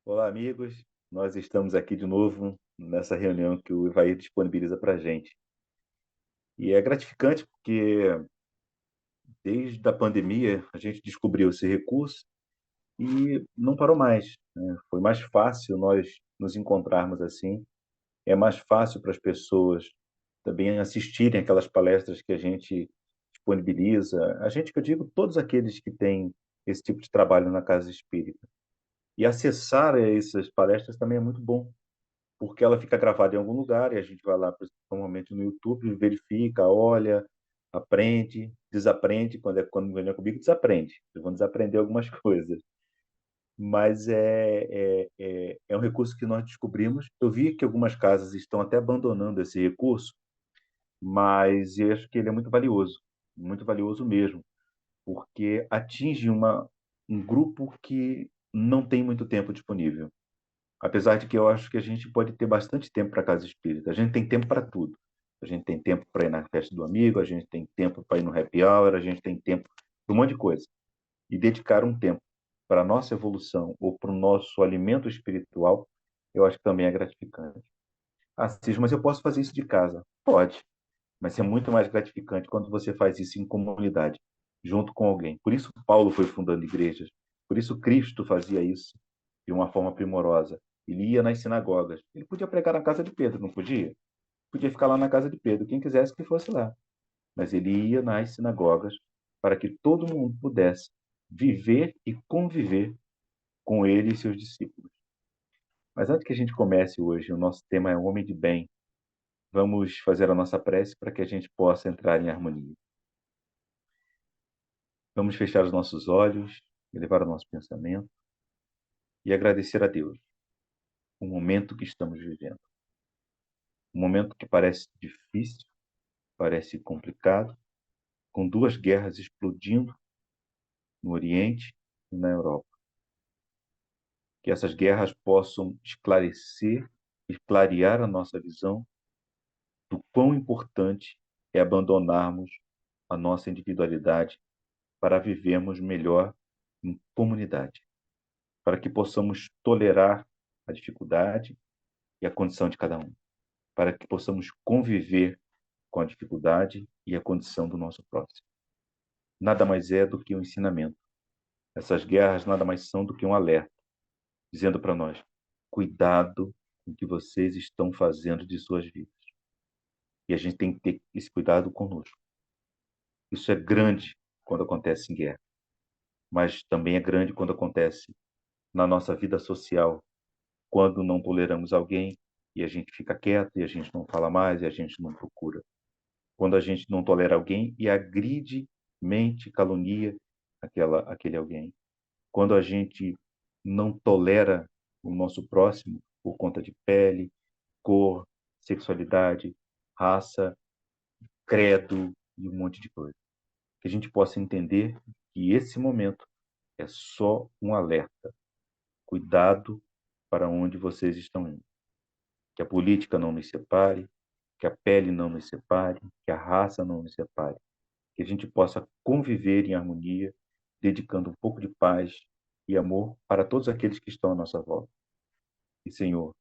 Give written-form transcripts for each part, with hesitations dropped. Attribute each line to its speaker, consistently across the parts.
Speaker 1: Olá, amigos. Nós estamos aqui de novo nessa reunião que o Ivair disponibiliza para a gente. E é gratificante porque, desde a pandemia, a gente descobriu esse recurso e não parou mais, né? Foi mais fácil nós nos encontrarmos assim. É mais fácil para as pessoas também assistirem aquelas palestras que a gente disponibiliza. A gente, que eu digo, todos aqueles que têm esse tipo de trabalho na casa espírita. E acessar essas palestras também é muito bom, porque ela fica gravada em algum lugar e a gente vai lá, normalmente no YouTube, verifica, olha, aprende, desaprende. Quando vem comigo, desaprende. Eles vão desaprender algumas coisas. Mas é um recurso que nós descobrimos. Eu vi que algumas casas estão até abandonando esse recurso, mas eu acho que ele é muito valioso mesmo, porque atinge um grupo que não tem muito tempo disponível. Apesar de que eu acho que a gente pode ter bastante tempo para casa espírita. A gente tem tempo para tudo. A gente tem tempo para ir na festa do amigo, a gente tem tempo para ir no happy hour, a gente tem tempo para um monte de coisa. E dedicar um tempo para a nossa evolução ou para o nosso alimento espiritual, eu acho que também é gratificante. Ah, Cis, mas eu posso fazer isso de casa? Pode, mas é muito mais gratificante quando você faz isso em comunidade, junto com alguém. Por isso Paulo foi fundando igrejas, por isso Cristo fazia isso de uma forma primorosa. Ele ia nas sinagogas. Ele podia pregar na casa de Pedro, não podia? Podia ficar lá na casa de Pedro, quem quisesse que fosse lá. Mas ele ia nas sinagogas para que todo mundo pudesse viver e conviver com ele e seus discípulos. Mas antes que a gente comece hoje, o nosso tema é o homem de bem. Vamos fazer a nossa prece para que a gente possa entrar em harmonia. Vamos fechar os nossos olhos, elevar o nosso pensamento e agradecer a Deus o momento que estamos vivendo. Um momento que parece difícil, parece complicado, com duas guerras explodindo no Oriente e na Europa. Que essas guerras possam esclarecer e clarear a nossa visão do quão importante é abandonarmos a nossa individualidade para vivermos melhor em comunidade, para que possamos tolerar a dificuldade e a condição de cada um, para que possamos conviver com a dificuldade e a condição do nosso próximo. Nada mais é do que um ensinamento. Essas guerras nada mais são do que um alerta, dizendo para nós: cuidado com o que vocês estão fazendo de suas vidas. E a gente tem que ter esse cuidado conosco. Isso é grande quando acontece em guerra, mas também é grande quando acontece na nossa vida social, quando não toleramos alguém e a gente fica quieto e a gente não fala mais e a gente não procura. Quando a gente não tolera alguém e agride, mente, calunia aquele alguém. Quando a gente não tolera o nosso próximo por conta de pele, cor, sexualidade, raça, credo e um monte de coisa. Que a gente possa entender que esse momento é só um alerta. Cuidado para onde vocês estão indo. Que a política não nos separe, que a pele não nos separe, que a raça não nos separe. Que a gente possa conviver em harmonia, dedicando um pouco de paz e amor para todos aqueles que estão à nossa volta. E, Senhor,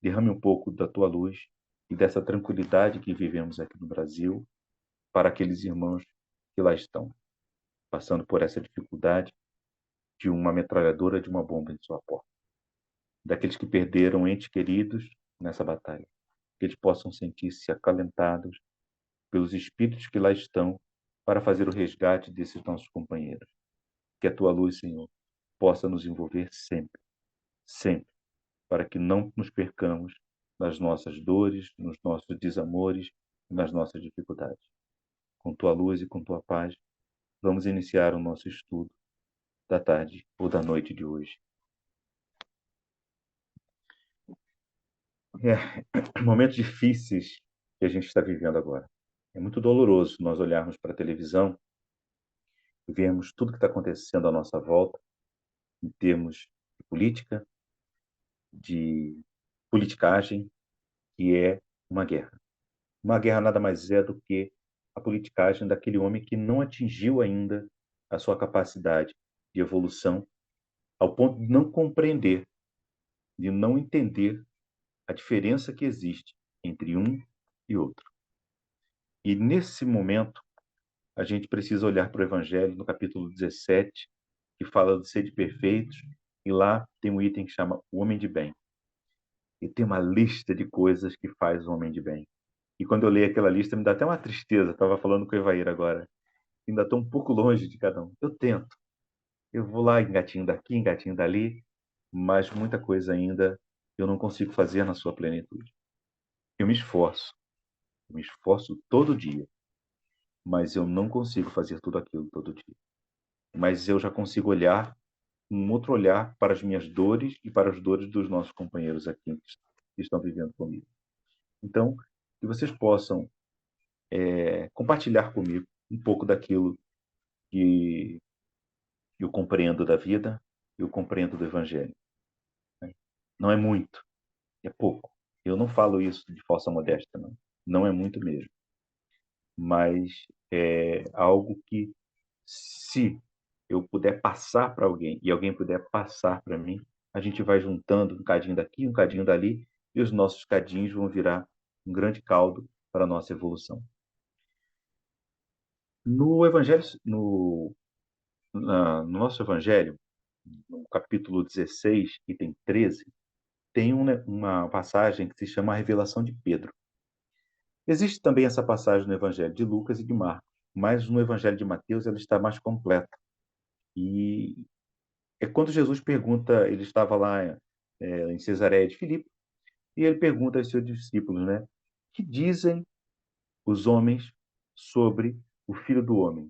Speaker 1: derrame um pouco da tua luz e dessa tranquilidade que vivemos aqui no Brasil para aqueles irmãos que lá estão, passando por essa dificuldade de uma metralhadora, de uma bomba em sua porta. Daqueles que perderam entes queridos nessa batalha. Que eles possam sentir-se acalentados pelos espíritos que lá estão para fazer o resgate desses nossos companheiros. Que a tua luz, Senhor, possa nos envolver sempre, sempre, para que não nos percamos nas nossas dores, nos nossos desamores e nas nossas dificuldades. Com tua luz e com tua paz, vamos iniciar o nosso estudo da tarde ou da noite de hoje. Momentos difíceis que a gente está vivendo agora. É muito doloroso nós olharmos para a televisão e vermos tudo que está acontecendo à nossa volta, em termos de política, de politicagem, que é uma guerra. Uma guerra nada mais é do que a politicagem daquele homem que não atingiu ainda a sua capacidade de evolução ao ponto de não compreender de não entender a diferença que existe entre um e outro. E nesse momento, a gente precisa olhar para o Evangelho, no capítulo 17, que fala de ser de perfeitos, e lá tem um item que chama o homem de bem. E tem uma lista de coisas que faz o homem de bem. E quando eu leio aquela lista, me dá até uma tristeza. Estava falando com o Evair agora. Ainda estou um pouco longe de cada um. Eu tento. Eu vou lá, engatinho daqui, engatinho dali, mas muita coisa ainda eu não consigo fazer na sua plenitude. Eu me esforço todo dia, mas eu não consigo fazer tudo aquilo todo dia. Mas eu já consigo olhar um outro olhar para as minhas dores e para as dores dos nossos companheiros aqui que estão vivendo comigo. Então, que vocês possam compartilhar comigo um pouco daquilo que eu compreendo da vida, eu compreendo do Evangelho. Não é muito, é pouco. Eu não falo isso de falsa modéstia, não. Não é muito mesmo. Mas é algo que, se eu puder passar para alguém e alguém puder passar para mim, a gente vai juntando um cadinho daqui, um cadinho dali, e os nossos cadinhos vão virar um grande caldo para a nossa evolução. No Evangelho, no nosso Evangelho, no capítulo 16, item 13, tem uma passagem que se chama a Revelação de Pedro. Existe também essa passagem no Evangelho de Lucas e de Marcos, mas no Evangelho de Mateus ela está mais completa. E é quando Jesus pergunta, ele estava lá em Cesareia de Filipe, e ele pergunta aos seus discípulos, né? Que dizem os homens sobre o Filho do Homem?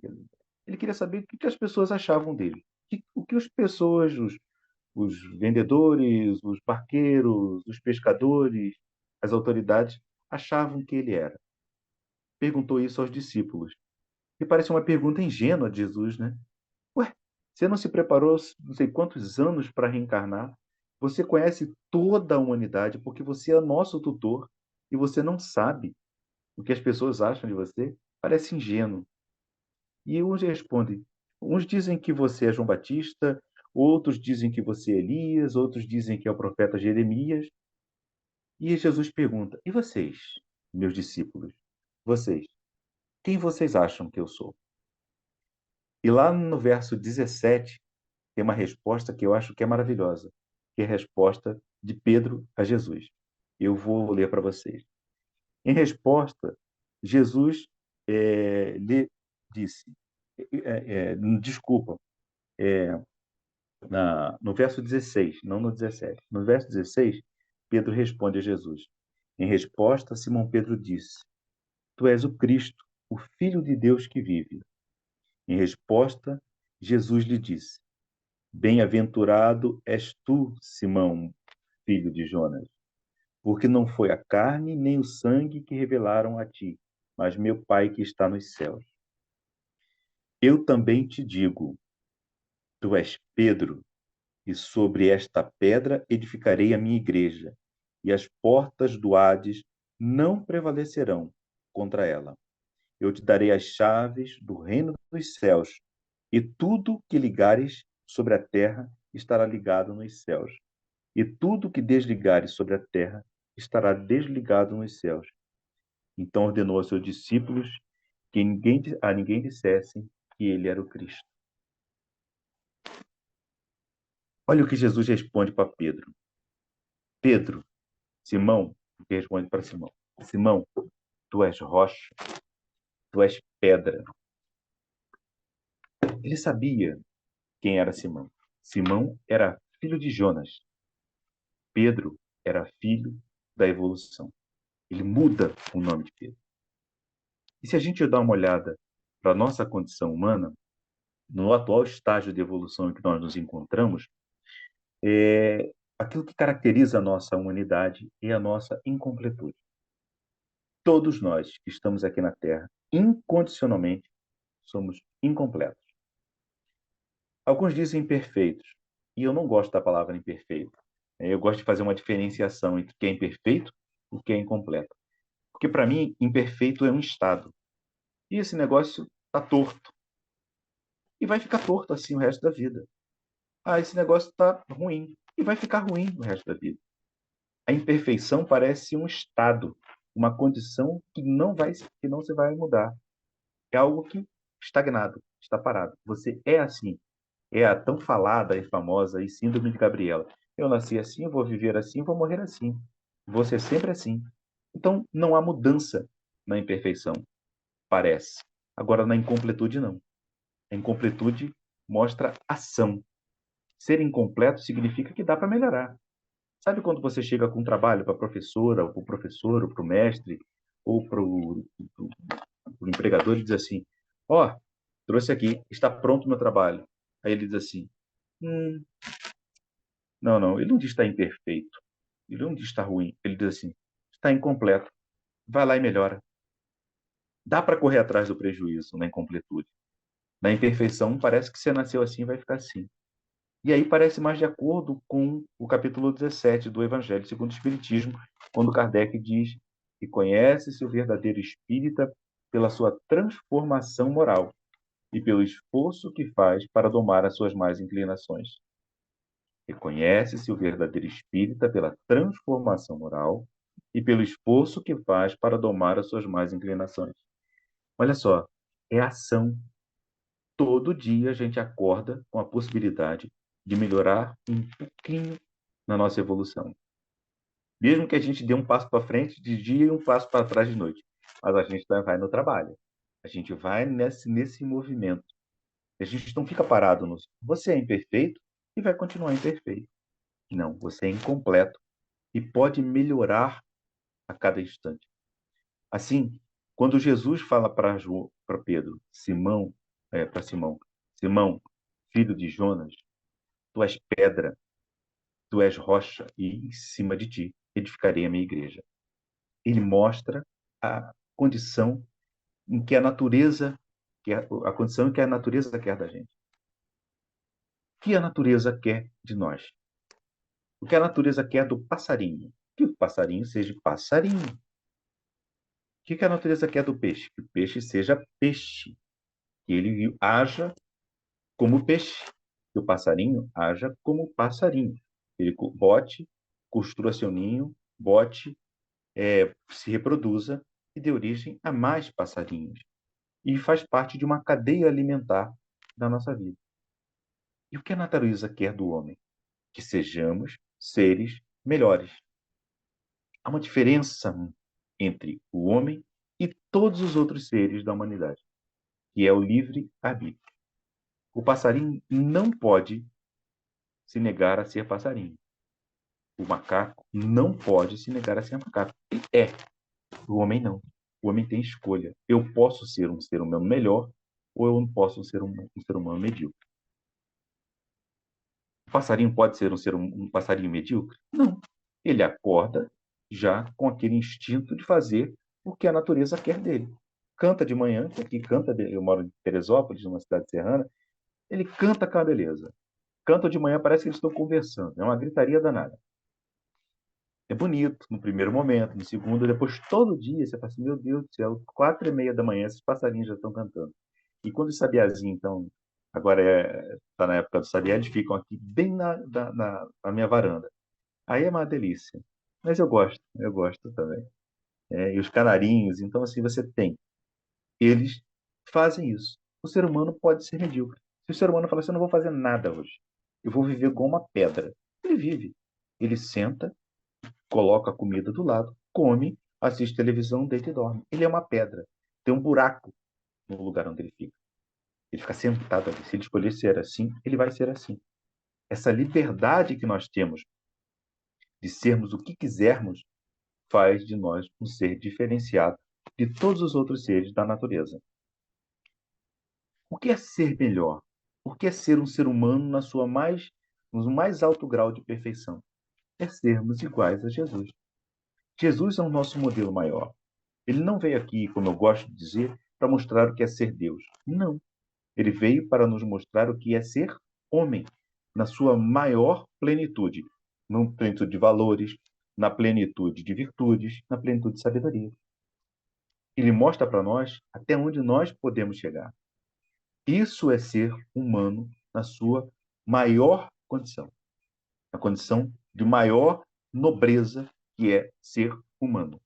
Speaker 1: Ele queria saber o que as pessoas achavam dele. O que as pessoas, os vendedores, os barqueiros, os pescadores, as autoridades achavam que ele era. Perguntou isso aos discípulos. E parece uma pergunta ingênua de Jesus, né? Ué, você não se preparou não sei quantos anos para reencarnar? Você conhece toda a humanidade porque você é nosso tutor e você não sabe o que as pessoas acham de você? Parece ingênuo. E uns respondem, uns dizem que você é João Batista, outros dizem que você é Elias, outros dizem que é o profeta Jeremias. E Jesus pergunta, e vocês, meus discípulos, vocês, quem vocês acham que eu sou? E lá no verso 17, tem uma resposta que eu acho que é maravilhosa, que é a resposta de Pedro a Jesus. Eu vou ler para vocês. Em resposta, Jesus lhe disse, desculpa, no verso 16, não no 17. No verso 16, Pedro responde a Jesus. Em resposta, Simão Pedro disse, Tu és o Cristo, o Filho de Deus que vive. Em resposta, Jesus lhe disse, Bem-aventurado és tu, Simão, filho de Jonas, porque não foi a carne nem o sangue que revelaram a ti, mas meu Pai que está nos céus. Eu também te digo, tu és Pedro, e sobre esta pedra edificarei a minha igreja, e as portas do Hades não prevalecerão contra ela. Eu te darei as chaves do reino dos céus, e tudo que ligares sobre a terra estará ligado nos céus, e tudo que desligares sobre a terra estará desligado nos céus. Então ordenou aos seus discípulos que a ninguém dissessem que ele era o Cristo. Olha o que Jesus responde para Pedro. Pedro, Simão, o que responde para Simão? Simão, tu és rocha, tu és pedra. Ele sabia quem era Simão. Simão era filho de Jonas. Pedro era filho da evolução. Ele muda o nome de Pedro. E se a gente dá uma olhada para a nossa condição humana, no atual estágio de evolução em que nós nos encontramos, aquilo que caracteriza a nossa humanidade é a nossa incompletude. Todos nós que estamos aqui na Terra, incondicionalmente, somos incompletos. Alguns dizem imperfeitos, e eu não gosto da palavra imperfeito. Eu gosto de fazer uma diferenciação entre o que é imperfeito e o que é incompleto. Porque, para mim, imperfeito é um estado. E esse negócio está torto. E vai ficar torto assim o resto da vida. Ah, esse negócio está ruim. e vai ficar ruim no resto da vida. A imperfeição parece um estado, uma condição que não se vai mudar. É algo que estagnado, está parado. Você é assim. É a tão falada e famosa e síndrome de Gabriela. Eu nasci assim, vou viver assim, vou morrer assim. Vou ser sempre assim. Então, não há mudança na imperfeição, parece. Agora, na incompletude, não. A incompletude mostra ação. Ser incompleto significa que dá para melhorar. Sabe quando você chega com um trabalho para a professora, ou para o professor, ou para o mestre, ou para o empregador e diz assim: Ó, trouxe aqui, está pronto o meu trabalho. Aí ele diz assim: Hum, não, não, ele não diz que está imperfeito. Ele não diz que está ruim. Ele diz assim: está incompleto. Vai lá e melhora. Dá para correr atrás do prejuízo na incompletude. Na imperfeição, parece que você nasceu assim e vai ficar assim. E aí parece mais de acordo com o capítulo 17 do Evangelho segundo o Espiritismo, quando Kardec diz que conhece-se o verdadeiro espírita pela sua transformação moral e pelo esforço que faz para domar as suas más inclinações. Reconhece-se o verdadeiro espírita pela transformação moral e pelo esforço que faz para domar as suas más inclinações. Olha só, é ação. Todo dia a gente acorda com a possibilidade de melhorar um pouquinho na nossa evolução. Mesmo que a gente dê um passo para frente de dia e um passo para trás de noite. Mas a gente vai no trabalho. A gente vai nesse movimento. A gente não fica parado no. Você é imperfeito e vai continuar imperfeito. Não, você é incompleto e pode melhorar a cada instante. Assim, quando Jesus fala para Pedro, para Simão, Simão, filho de Jonas, tu és pedra, tu és rocha, e em cima de ti edificarei a minha igreja. Ele mostra a condição em que a natureza quer, a condição em que a natureza quer da gente. O que a natureza quer de nós? O que a natureza quer do passarinho? Que o passarinho seja passarinho. O que a natureza quer do peixe? Que o peixe seja peixe. Que ele haja como peixe. Que o passarinho haja como passarinho. Ele bote, construa seu ninho, bote, se reproduza e dê origem a mais passarinhos. E faz parte de uma cadeia alimentar da nossa vida. E o que a natureza quer do homem? Que sejamos seres melhores. Há uma diferença entre o homem e todos os outros seres da humanidade, que é o livre-arbítrio. O passarinho não pode se negar a ser passarinho. O macaco não pode se negar a ser macaco. Ele é. O homem não. O homem tem escolha. Eu posso ser um ser humano melhor ou eu não posso ser um ser humano medíocre. O passarinho pode ser um passarinho medíocre? Não. Ele acorda já com aquele instinto de fazer o que a natureza quer dele. Canta de manhã, que aqui canta, eu moro em Teresópolis, numa cidade serrana, ele canta com a beleza. Canta de manhã, parece que eles estão conversando. É uma gritaria danada. É bonito no primeiro momento, no segundo, depois todo dia você fala assim, meu Deus do céu, 4:30 da manhã, esses passarinhos já estão cantando. E quando os sabiazinhos, então, agora está na época do sabiá, eles ficam aqui bem na minha varanda. Aí é uma delícia. Mas eu gosto também. E os canarinhos, então assim, você tem. Eles fazem isso. O ser humano pode ser medíocre. Se o ser humano falar assim, eu não vou fazer nada hoje, eu vou viver igual uma pedra. Ele vive. Ele senta, coloca a comida do lado, come, assiste televisão, deita e dorme. Ele é uma pedra. Tem um buraco no lugar onde ele fica. Ele fica sentado ali. Se ele escolher ser assim, ele vai ser assim. Essa liberdade que nós temos de sermos o que quisermos faz de nós um ser diferenciado de todos os outros seres da natureza. O que é ser melhor? O que é ser um ser humano no mais alto grau de perfeição? É sermos iguais a Jesus. Jesus é o nosso modelo maior. Ele não veio aqui, como eu gosto de dizer, para mostrar o que é ser Deus. Não. Ele veio para nos mostrar o que é ser homem, na sua maior plenitude. Na plenitude de valores, na plenitude de virtudes, na plenitude de sabedoria. Ele mostra para nós até onde nós podemos chegar. Isso é ser humano na sua maior condição. a condição de maior nobreza, que é ser humano.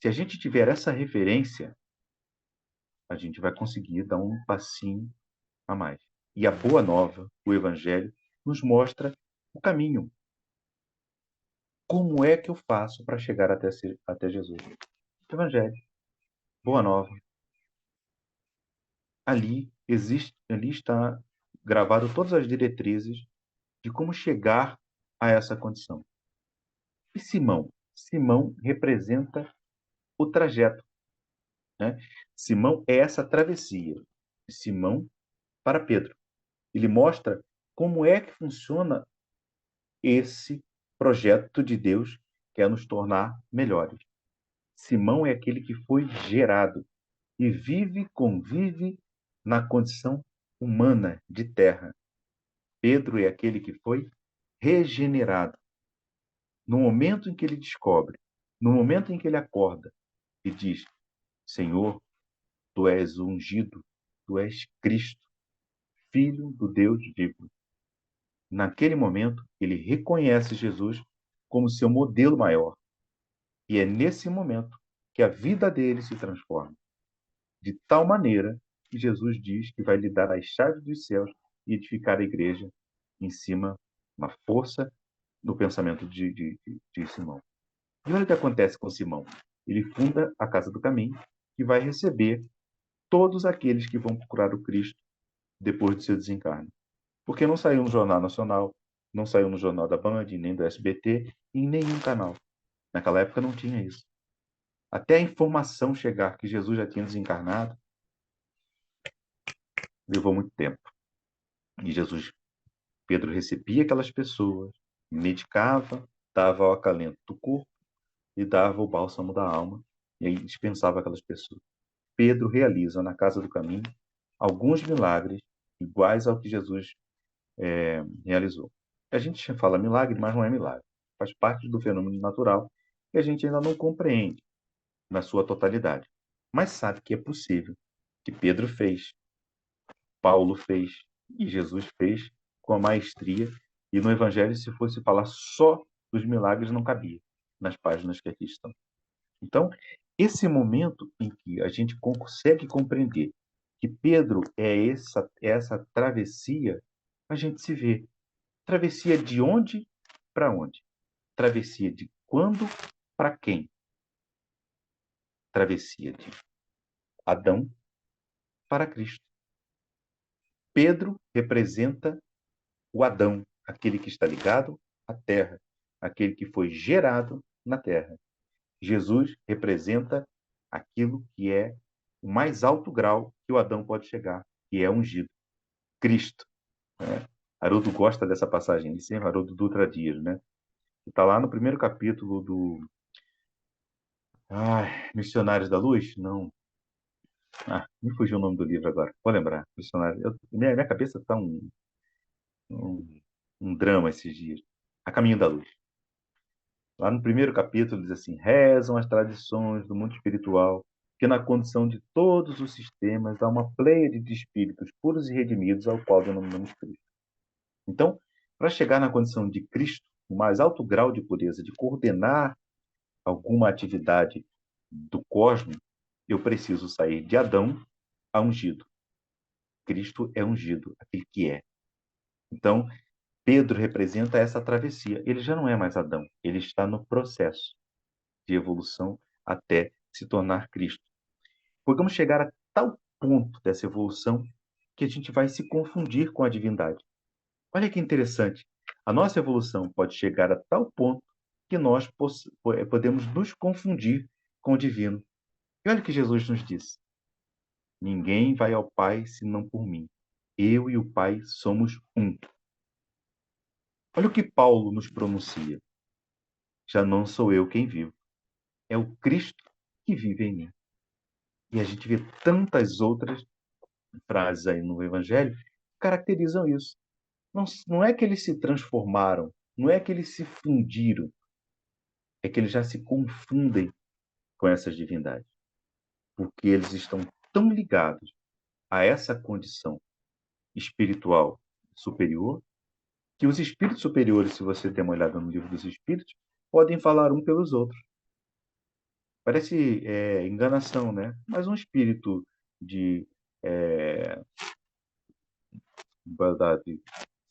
Speaker 1: Se a gente tiver essa referência, a gente vai conseguir dar um passinho a mais. E a Boa Nova, o Evangelho, nos mostra o caminho. Como é que eu faço para chegar até Jesus? Evangelho, Boa Nova. Ali está gravado todas as diretrizes de como chegar a essa condição. E Simão? Simão representa o trajeto, né? Simão é essa travessia de Simão para Pedro. Ele mostra como é que funciona esse projeto de Deus, que é nos tornar melhores. Simão é aquele que foi gerado e convive na condição humana de terra. Pedro é aquele que foi regenerado. No momento em que ele descobre, no momento em que ele acorda e diz: Senhor, tu és ungido, tu és Cristo, Filho do Deus vivo. Naquele momento, ele reconhece Jesus como seu modelo maior. E é nesse momento que a vida dele se transforma. De tal maneira que Jesus diz que vai lhe dar as chaves dos céus e edificar a igreja em cima na força do pensamento de Simão. E olha o que acontece com Simão. Ele funda a Casa do Caminho, que vai receber todos aqueles que vão procurar o Cristo depois do seu desencarne. Porque não saiu no Jornal Nacional, não saiu no Jornal da Band, nem do SBT, em nenhum canal. Naquela época não tinha isso. Até a informação chegar que Jesus já tinha desencarnado, levou muito tempo. E Pedro recebia aquelas pessoas, medicava, dava o acalento do corpo e dava o bálsamo da alma, e aí dispensava aquelas pessoas. Pedro realiza na Casa do Caminho alguns milagres iguais ao que Jesus realizou. A gente fala milagre, mas não é milagre. Faz parte do fenômeno natural que a gente ainda não compreende na sua totalidade. Mas sabe que é possível, que Pedro fez, Paulo fez e Jesus fez com a maestria. E no Evangelho, se fosse falar só dos milagres, não cabia nas páginas que aqui estão. Então, esse momento em que a gente consegue compreender que Pedro é essa travessia, a gente se vê. Travessia de onde para onde? Travessia de quando para quem? Travessia de Adão para Cristo. Pedro representa o Adão, aquele que está ligado à terra, aquele que foi gerado na terra. Jesus representa aquilo que é o mais alto grau que o Adão pode chegar, que é ungido, Cristo. Né? Haroldo gosta dessa passagem, sempre Haroldo Dutra Dias, né? Está lá no primeiro capítulo do Missionários da Luz? Não. Me fugiu o nome do livro agora. Vou lembrar. Missionário. Minha cabeça está um, um drama esses dias. A Caminho da Luz. Lá no primeiro capítulo diz assim: rezam as tradições do mundo espiritual que na condição de todos os sistemas há uma pleiade de espíritos puros e redimidos ao qual denominamos Cristo. Então, para chegar na condição de Cristo, o mais alto grau de pureza, de coordenar alguma atividade do cosmos, eu preciso sair de Adão a ungido. Cristo é ungido, aquele que é. Então, Pedro representa essa travessia. Ele já não é mais Adão, ele está no processo de evolução até se tornar Cristo. Podemos chegar a tal ponto dessa evolução que a gente vai se confundir com a divindade. Olha que interessante. A nossa evolução pode chegar a tal ponto que nós podemos nos confundir com o divino. E olha o que Jesus nos disse: ninguém vai ao Pai senão por mim. Eu e o Pai somos um. Olha o que Paulo nos pronuncia: já não sou eu quem vivo, é o Cristo que vive em mim. E a gente vê tantas outras frases aí no Evangelho que caracterizam isso. Não é que eles se transformaram, não é que eles se fundiram, é que eles já se confundem com essas divindades, porque eles estão tão ligados a essa condição espiritual superior que os espíritos superiores, se você der uma olhada no livro dos espíritos, podem falar um pelos outros. Parece enganação, né? Mas um espírito de, é, de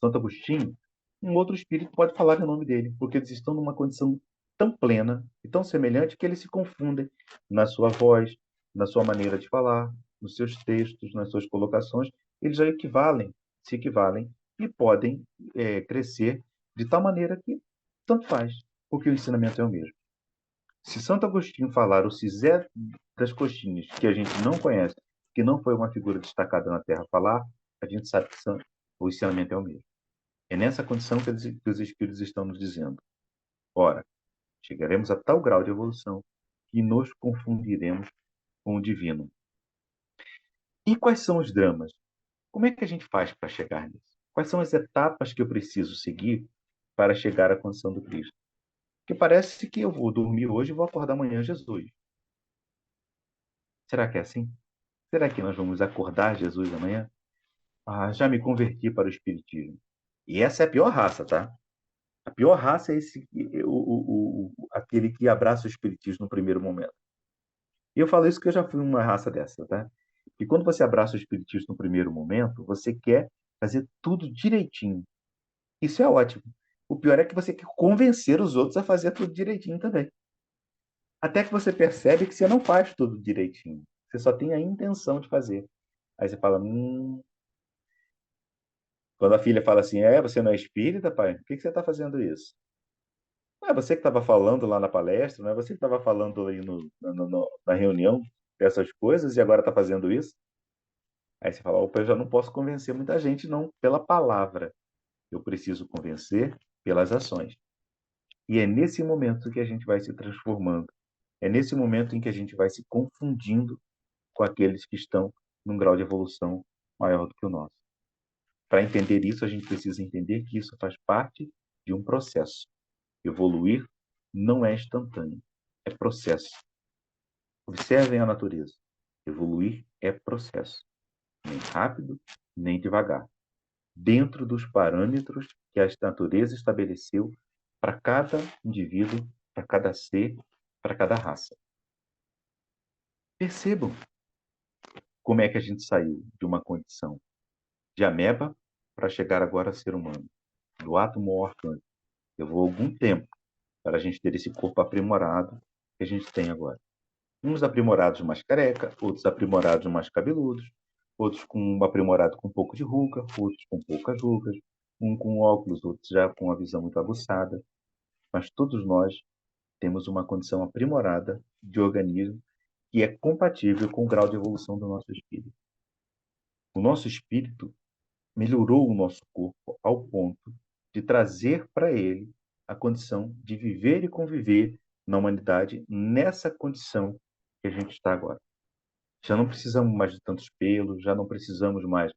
Speaker 1: Santo Agostinho, um outro espírito pode falar em nome dele, porque eles estão numa condição tão plena e tão semelhante que eles se confundem na sua voz, na sua maneira de falar, nos seus textos, nas suas colocações. Eles já se equivalem e podem crescer de tal maneira que tanto faz, porque o ensinamento é o mesmo. Se Santo Agostinho falar o Cisé das Coxinhas, que a gente não conhece, que não foi uma figura destacada na Terra falar, a gente sabe que o ensinamento é o mesmo. É nessa condição que os espíritos estão nos dizendo. Ora, chegaremos a tal grau de evolução que nos confundiremos com o divino. E quais são os dramas? Como é que a gente faz para chegar nisso? Quais são as etapas que eu preciso seguir para chegar à condição do Cristo? Porque parece que eu vou dormir hoje e vou acordar amanhã Jesus. Será que é assim? Será que nós vamos acordar Jesus amanhã? Ah, já me converti para o Espiritismo. E essa é a pior raça, tá? A pior raça é aquele que abraça o Espiritismo no primeiro momento. E eu falo isso porque eu já fui uma raça dessa, tá? E quando você abraça o Espiritismo no primeiro momento, você quer fazer tudo direitinho. Isso é ótimo. O pior é que você quer convencer os outros a fazer tudo direitinho também. Até que você percebe que você não faz tudo direitinho. Você só tem a intenção de fazer. Aí você fala, quando a filha fala assim, você não é espírita, pai? Por que você está fazendo isso? Não é você que estava falando lá na palestra, não é você que estava falando aí na reunião dessas coisas e agora está fazendo isso? Aí você fala, opa, eu já não posso convencer muita gente, não, pela palavra. Eu preciso convencer pelas ações. E é nesse momento que a gente vai se transformando. É nesse momento em que a gente vai se confundindo com aqueles que estão num grau de evolução maior do que o nosso. Para entender isso, a gente precisa entender que isso faz parte de um processo. Evoluir não é instantâneo, é processo. Observem a natureza. Evoluir é processo, nem rápido, nem devagar, dentro dos parâmetros que a natureza estabeleceu para cada indivíduo, para cada ser, para cada raça. Percebam como é que a gente saiu de uma condição de ameba para chegar agora a ser humano, do átomo ao arcanjo. Levou algum tempo para a gente ter esse corpo aprimorado que a gente tem agora. Uns aprimorados mais careca, outros aprimorados mais cabeludos, outros com um aprimorado com um pouco de ruga, outros com poucas rugas, um com óculos, outros já com uma visão muito aguçada. Mas todos nós temos uma condição aprimorada de organismo que é compatível com o grau de evolução do nosso espírito. O nosso espírito melhorou o nosso corpo ao ponto de trazer para ele a condição de viver e conviver na humanidade nessa condição que a gente está agora. Já não precisamos mais de tantos pelos, já não precisamos mais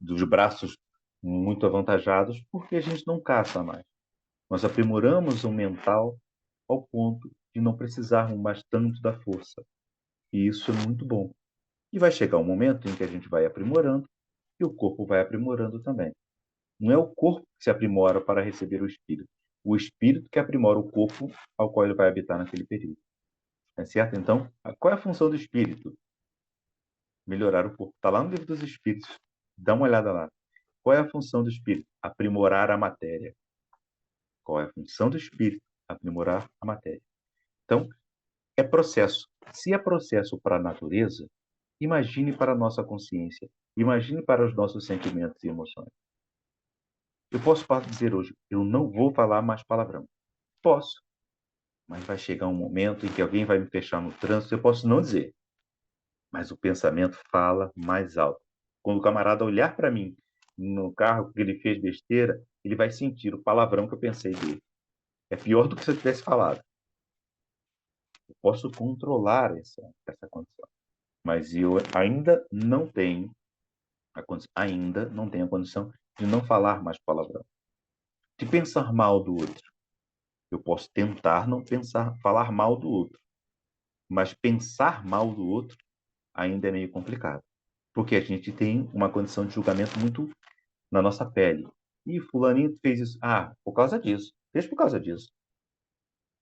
Speaker 1: dos braços muito avantajados, porque a gente não caça mais. Nós aprimoramos o mental ao ponto de não precisarmos mais tanto da força. E isso é muito bom. E vai chegar um momento em que a gente vai aprimorando e o corpo vai aprimorando também. Não é o corpo que se aprimora para receber o espírito que aprimora o corpo ao qual ele vai habitar naquele período. É certo? Então, qual é a função do espírito? Melhorar o corpo. Está lá no livro dos espíritos. Dá uma olhada lá. Qual é a função do espírito? Aprimorar a matéria. Qual é a função do espírito? Aprimorar a matéria. Então, é processo. Se é processo para a natureza, imagine para a nossa consciência. Imagine para os nossos sentimentos e emoções. Eu posso dizer hoje, eu não vou falar mais palavrão. Posso. Mas vai chegar um momento em que alguém vai me fechar no trânsito, eu posso não dizer. Mas o pensamento fala mais alto. Quando o camarada olhar para mim no carro que ele fez besteira, ele vai sentir o palavrão que eu pensei dele. É pior do que se eu tivesse falado. Eu posso controlar essa condição. Mas eu ainda não tenho a condição de não falar mais palavrão. De pensar mal do outro. Eu posso tentar não falar mal do outro. Mas pensar mal do outro ainda é meio complicado. Porque a gente tem uma condição de julgamento muito na nossa pele. E fulaninho fez isso. Ah, por causa disso. Fez por causa disso.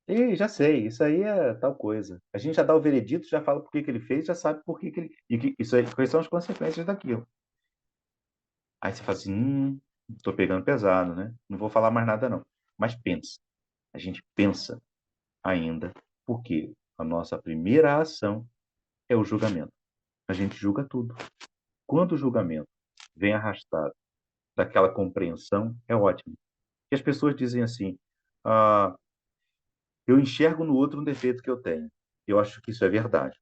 Speaker 1: E já sei, isso aí é tal coisa. A gente já dá o veredito, já fala por que que ele fez, já sabe por que que ele. Isso aí, quais são as consequências daquilo. Aí você fala assim, tô pegando pesado, né? Não vou falar mais nada, não. Mas pensa. A gente pensa ainda, porque a nossa primeira ação é o julgamento. A gente julga tudo. Quando o julgamento vem arrastado daquela compreensão, é ótimo. E as pessoas dizem assim, ah, eu enxergo no outro um defeito que eu tenho. Eu acho que isso é verdade.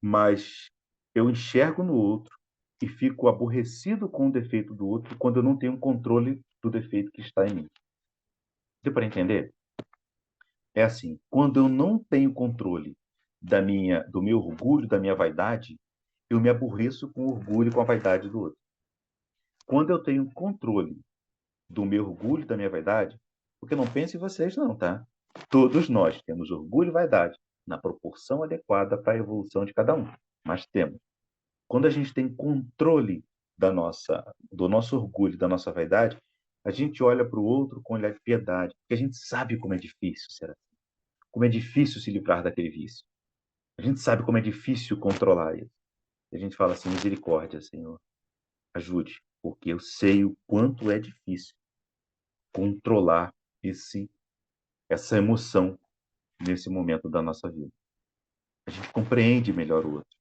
Speaker 1: Mas eu enxergo no outro e fico aborrecido com o defeito do outro quando eu não tenho controle do defeito que está em mim. Deu para entender? É assim, quando eu não tenho controle do meu orgulho, da minha vaidade, eu me aborreço com o orgulho e com a vaidade do outro. Quando eu tenho controle do meu orgulho, da minha vaidade, porque não pense em vocês não, tá? Todos nós temos orgulho e vaidade na proporção adequada para a evolução de cada um, mas temos. Quando a gente tem controle do nosso orgulho, da nossa vaidade, a gente olha para o outro com olhar de piedade, porque a gente sabe como é difícil, será? Como é difícil se livrar daquele vício. A gente sabe como é difícil controlar isso. E a gente fala assim, misericórdia, Senhor, ajude, porque eu sei o quanto é difícil controlar esse essa emoção nesse momento da nossa vida. A gente compreende melhor o outro.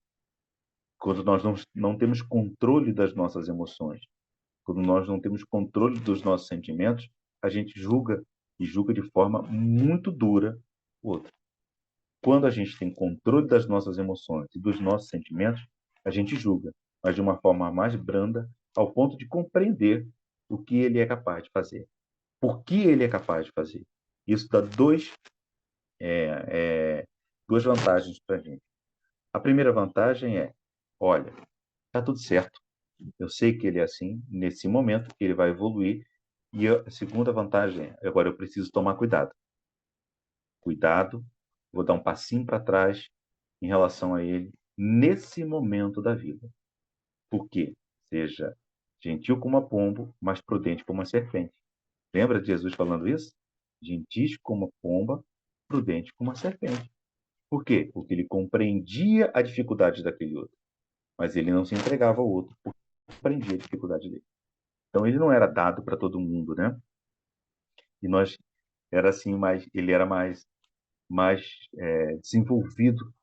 Speaker 1: Quando nós não temos controle das nossas emoções, quando nós não temos controle dos nossos sentimentos, a gente julga e julga de forma muito dura o outro. Quando a gente tem controle das nossas emoções e dos nossos sentimentos, a gente julga, mas de uma forma mais branda, ao ponto de compreender o que ele é capaz de fazer. Por que ele é capaz de fazer? Isso dá duas vantagens para a gente. A primeira vantagem é, olha, tá tudo certo. Eu sei que ele é assim, nesse momento, que ele vai evoluir. E a segunda vantagem é, agora eu preciso tomar cuidado. Cuidado, vou dar um passinho para trás em relação a ele nesse momento da vida. Por quê? Seja gentil como a pombo, mas prudente como a serpente. Lembra de Jesus falando isso? Gentis como a pomba, prudente como a serpente. Por quê? Porque ele compreendia a dificuldade daquele outro, mas ele não se entregava ao outro, porque compreendia a dificuldade dele. Então ele não era dado para todo mundo, né? E nós era assim, mais ele era mais desenvolvido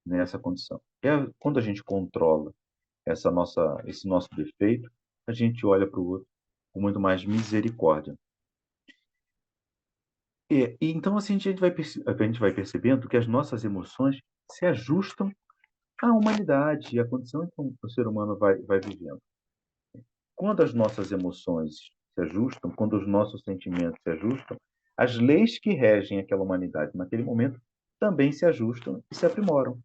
Speaker 1: nessa condição. E quando a gente controla esse nosso defeito, a gente olha para o outro com muito mais misericórdia. E então assim a gente vai percebendo que as nossas emoções se ajustam à humanidade e à condição em que o ser humano vai vivendo. Quando as nossas emoções se ajustam, quando os nossos sentimentos se ajustam, as leis que regem aquela humanidade naquele momento também se ajustam e se aprimoram.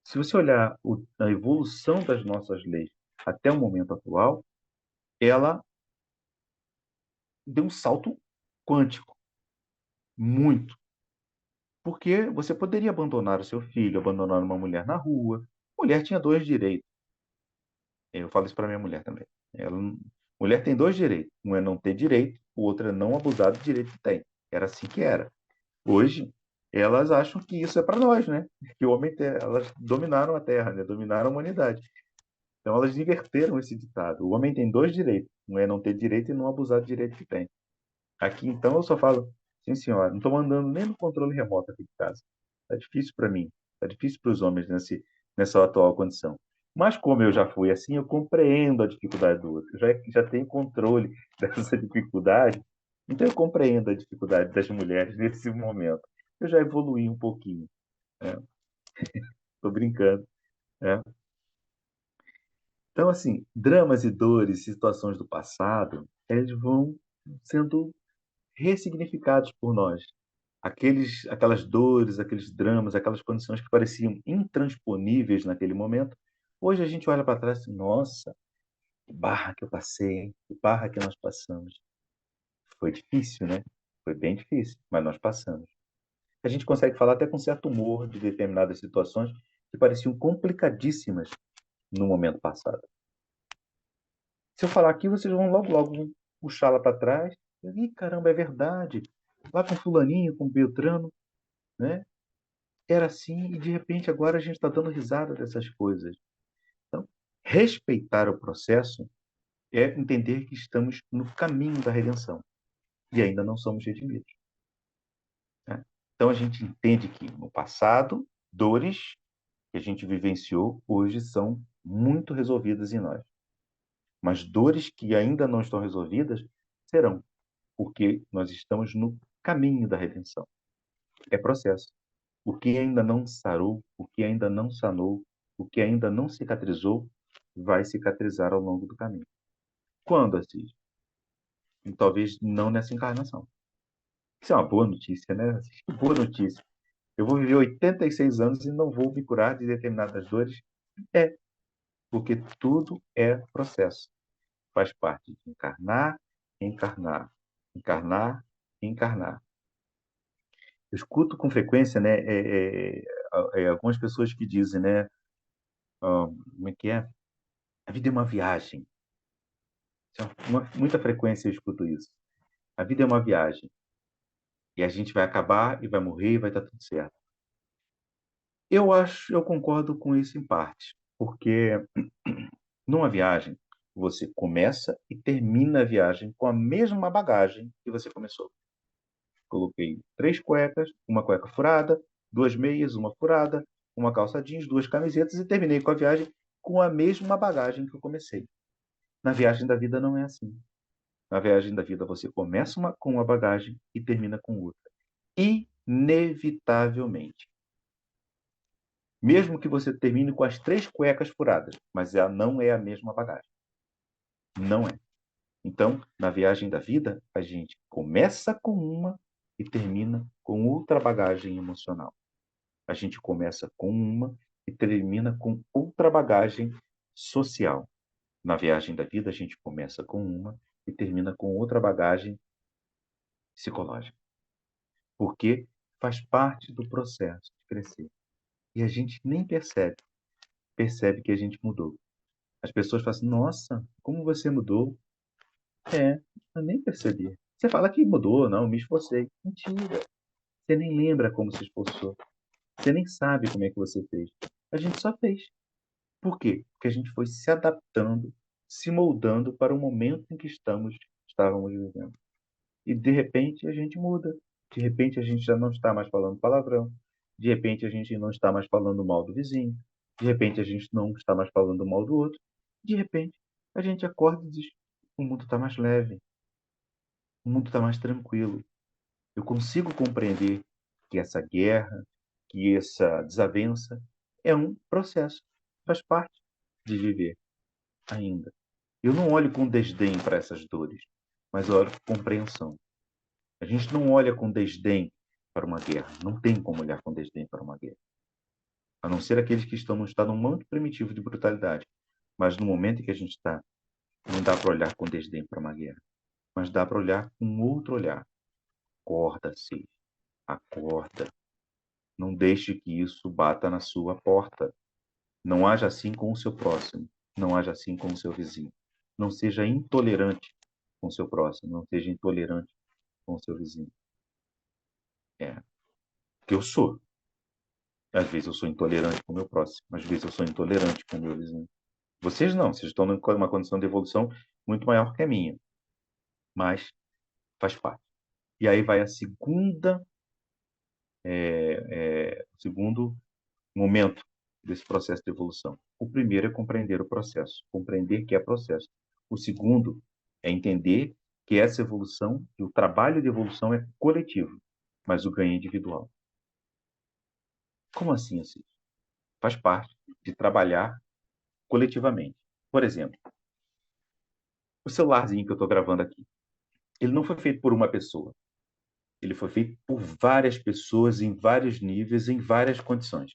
Speaker 1: Se você olhar a evolução das nossas leis até o momento atual, ela deu um salto quântico, muito. Porque você poderia abandonar o seu filho, abandonar uma mulher na rua. Mulher tinha dois direitos. Eu falo isso para minha mulher também. Mulher tem dois direitos. Um é não ter direito, o outro é não abusar do direito que tem. Era assim que era. Hoje, elas acham que isso é para nós, né? Que o homem elas dominaram a Terra, né? Dominaram a humanidade. Então elas inverteram esse ditado. O homem tem dois direitos. Um é não ter direito e não abusar do direito que tem. Aqui, então, eu só falo, sim, senhora, não estou mandando nem no controle remoto aqui de casa. Está difícil para mim. Está difícil para os homens nessa atual condição. Mas como eu já fui assim, eu compreendo a dificuldade do outro. Eu já tenho controle dessa dificuldade. Então eu compreendo a dificuldade das mulheres nesse momento. Eu já evoluí um pouquinho. Estou brincando. Né? Então, assim, dramas e dores, situações do passado, eles vão sendo ressignificados por nós. Aquelas dores, aqueles dramas, aquelas condições que pareciam intransponíveis naquele momento, hoje a gente olha para trás e diz, nossa, que barra que eu passei, hein? Que barra que nós passamos. Foi difícil, né? Foi bem difícil, mas nós passamos. A gente consegue falar até com certo humor de determinadas situações que pareciam complicadíssimas no momento passado. Se eu falar aqui, vocês vão logo puxar lá para trás. Ih, caramba, é verdade. Lá com fulaninho, com Beltrano, né? Era assim e de repente agora a gente está dando risada dessas coisas. Então, respeitar o processo é entender que estamos no caminho da redenção e ainda não somos redimidos, né? Então a gente entende que no passado, dores que a gente vivenciou hoje são muito resolvidas em nós. Mas dores que ainda não estão resolvidas serão, porque nós estamos no caminho da redenção. É processo. O que ainda não sarou, o que ainda não sanou, o que ainda não cicatrizou, vai cicatrizar ao longo do caminho. Quando, Assis? E talvez não nessa encarnação. Isso é uma boa notícia, né, Assis? Boa notícia. Eu vou viver 86 anos e não vou me curar de determinadas dores? É, porque tudo é processo. Faz parte de encarnar, encarnar, encarnar, encarnar. Eu escuto com frequência, né, algumas pessoas que dizem, né, como é que é? A vida é uma viagem. Muita frequência eu escuto isso. A vida é uma viagem. E a gente vai acabar e vai morrer e vai estar tudo certo. Eu concordo com isso em parte, porque numa viagem você começa e termina a viagem com a mesma bagagem que você começou. Coloquei 3 cuecas, uma cueca furada, 2 meias, uma furada, uma calça jeans, 2 camisetas e terminei com a viagem com a mesma bagagem que eu comecei. Na viagem da vida não é assim. Na viagem da vida você começa com uma bagagem e termina com outra. Inevitavelmente. Mesmo que você termine com as 3 cuecas furadas, mas ela não é a mesma bagagem. Não é. Então, na viagem da vida, a gente começa com uma e termina com outra bagagem emocional. A gente começa com uma e termina com outra bagagem social. Na viagem da vida, a gente começa com uma e termina com outra bagagem psicológica. Porque faz parte do processo de crescer. E a gente nem percebe que a gente mudou. As pessoas falam assim, nossa, como você mudou? É, eu nem percebi. Você fala que mudou, não, me esforcei. Mentira. Você nem lembra como se esforçou. Você nem sabe como é que você fez. A gente só fez. Por quê? Porque a gente foi se adaptando, se moldando para o momento em que estávamos vivendo. E de repente a gente muda. De repente a gente já não está mais falando palavrão. De repente a gente não está mais falando mal do vizinho. De repente a gente não está mais falando mal do outro. De repente a gente acorda e diz: o mundo está mais leve, o mundo está mais tranquilo. Eu consigo compreender que essa guerra, que essa desavença é um processo, faz parte de viver ainda. Eu não olho com desdém para essas dores, mas eu olho com compreensão. A gente não olha com desdém para uma guerra. Não tem como olhar com desdém para uma guerra. A não ser aqueles que estão num estado muito primitivo de brutalidade. Mas no momento em que a gente está, não dá para olhar com desdém para uma guerra. Mas dá para olhar com um outro olhar. Acorda-se. Acorda. Não deixe que isso bata na sua porta. Não haja assim com o seu próximo. Não haja assim com o seu vizinho. Não seja intolerante com o seu próximo. Não seja intolerante com o seu vizinho. É. Que eu sou. Às vezes eu sou intolerante com o meu próximo. Às vezes eu sou intolerante com o meu vizinho. Vocês não. Vocês estão numa condição de evolução muito maior que a minha. Mas faz parte. E aí vai a o segundo momento desse processo de evolução. O primeiro é compreender o processo, compreender que é processo. O segundo é entender que essa evolução, que o trabalho de evolução é coletivo, mas o ganho é individual. Como assim, assim? Faz parte de trabalhar coletivamente. Por exemplo, o celularzinho que eu estou gravando aqui, ele não foi feito por uma pessoa. Ele foi feito por várias pessoas em vários níveis, em várias condições.